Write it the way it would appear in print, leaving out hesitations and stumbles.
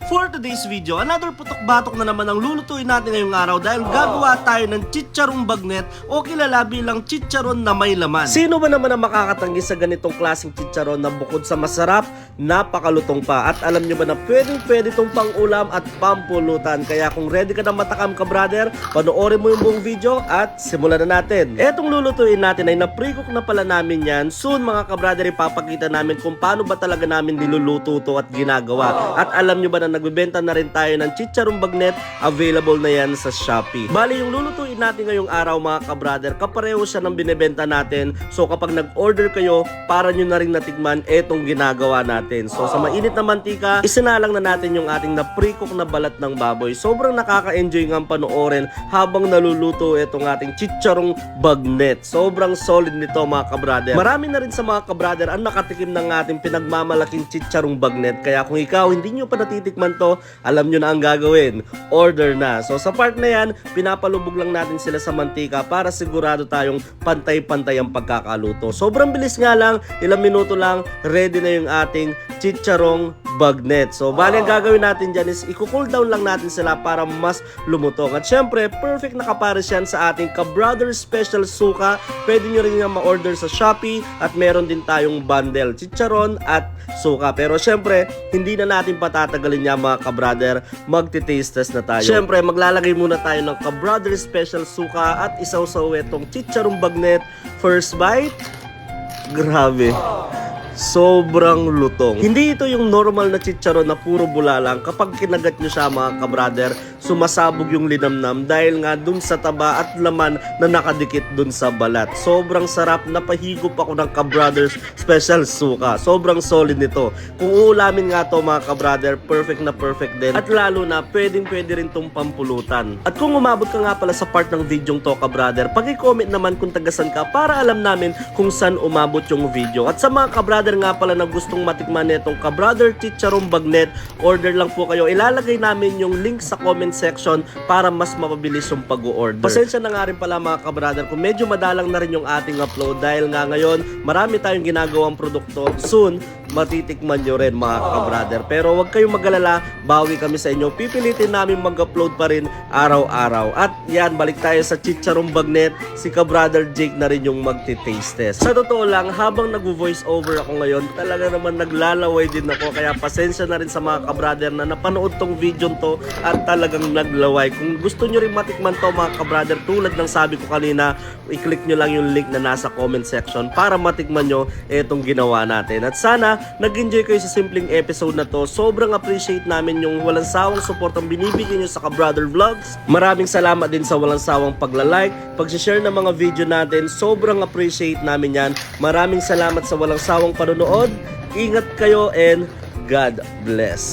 For today's video, another putok-batok na naman ang lulutuin natin ngayong araw dahil gagawa tayo ng chicharong bagnet o kilala bilang chicharon na may laman. Sino ba naman ang makakatanggi sa ganitong klaseng chicharon na bukod sa masarap, napakalutong pa? At alam nyo ba na pwede itong pang-ulam at pampulutan? Kaya kung ready ka na matakam ka brother, panoorin mo yung buong video at simulan na natin. Etong lulutuin natin ay na-pre-cook na pala namin yan. Soon mga ka-brother, ipapakita namin kung paano ba talaga namin niluluto to at ginagawa. At alam nyo ba na nagbebenta na rin tayo ng chicharong bagnet, available na yan sa Shopee. Bali, yung lulutuin natin ngayong araw mga ka-brother, kapareho siya ng binebenta natin. So kapag nag-order kayo, para nyo na rin natikman etong ginagawa natin. So sa mainit na mantika, isinalang na natin yung ating na-pre-cook na balat ng baboy. Sobrang nakaka-enjoy nga panoorin habang naluluto etong ating chicharong bagnet. Sobrang solid nito mga ka-brother. Marami na rin sa mga ka-brother ang nakatikim ng ating pinagmamalaking chicharong bagnet. Kaya kung ikaw hindi nyo pa natitikman to, alam nyo na ang gagawin. Order na. So sa part na yan, pinapalubog lang natin sila sa mantika para sigurado tayong pantay-pantay ang pagkakaluto. Sobrang bilis nga lang, ilang minuto lang, ready na yung ating chicharong bagnet. So bali ang gagawin natin dyan is i-cool down lang natin sila para mas lumutong. At syempre, perfect na kapares yan sa ating ka-brother special suka. Pwede nyo rin nga ma-order sa Shopee at meron din tayong bundle, chicharon at suka. Pero syempre, hindi na natin patatagalin yan mga ka-brother, magti-taste test na tayo. Syempre, maglalagay muna tayo ng ka-brother special suka at isawsaw itong chicharong bagnet. First bite, grabe. Sobrang lutong. Hindi ito yung normal na chicharon na puro bula lang. Kapag kinagat nyo siya mga ka-brother, sumasabog yung linamnam dahil nga dun sa taba at laman na nakadikit dun sa balat. Sobrang sarap, napahigop ako ng ka-brothers special suka. Sobrang solid nito. Kung uulamin nga to mga ka-brother, perfect na perfect din. At lalo na, pwede rin tong pampulutan. At kung umabot ka nga pala sa part ng video to ka-brother, pag-i-comment naman kung tagasan ka para alam namin kung saan umabot yung video. At sa mga ka-brother nga pala na gustong matikman nitong ka-brother chicharong bagnet, order lang po kayo. Ilalagay namin yung link sa comment section para mas mapabilis yung pag-order. Pasensya na nga rin pala mga ka-brother kung medyo madalang na rin yung ating upload dahil nga ngayon marami tayong ginagawang produkto. Soon, matitikman nyo rin mga ka-brother. Pero huwag kayong mag-alala, bawi kami sa inyo. Pipilitin namin mag-upload pa rin araw-araw. At yan, balik tayo sa chicharong bagnet. Si ka-brother Jake na rin yung magti-taste test. Sa totoo lang, habang nag-voice over ako ngayon, talaga naman naglalaway din ako. Kaya pasensya na rin sa mga ka-brother na napanood tong video to at talagang naglaway. Kung gusto nyo rin matikman to mga ka-brother, tulad ng sabi ko kanina, i-click nyo lang yung link na nasa comment section para matikman nyo itong ginawa natin. At sana nag-enjoy kayo sa simpleng episode na to. Sobrang appreciate namin yung walang sawang support ang binibigyan nyo sa ka-brother vlogs. Maraming salamat din sa walang sawang pagla-like, pag-share ng mga video natin. Sobrang appreciate namin yan. Maraming salamat sa walang sawang panonood. Ingat kayo and God bless.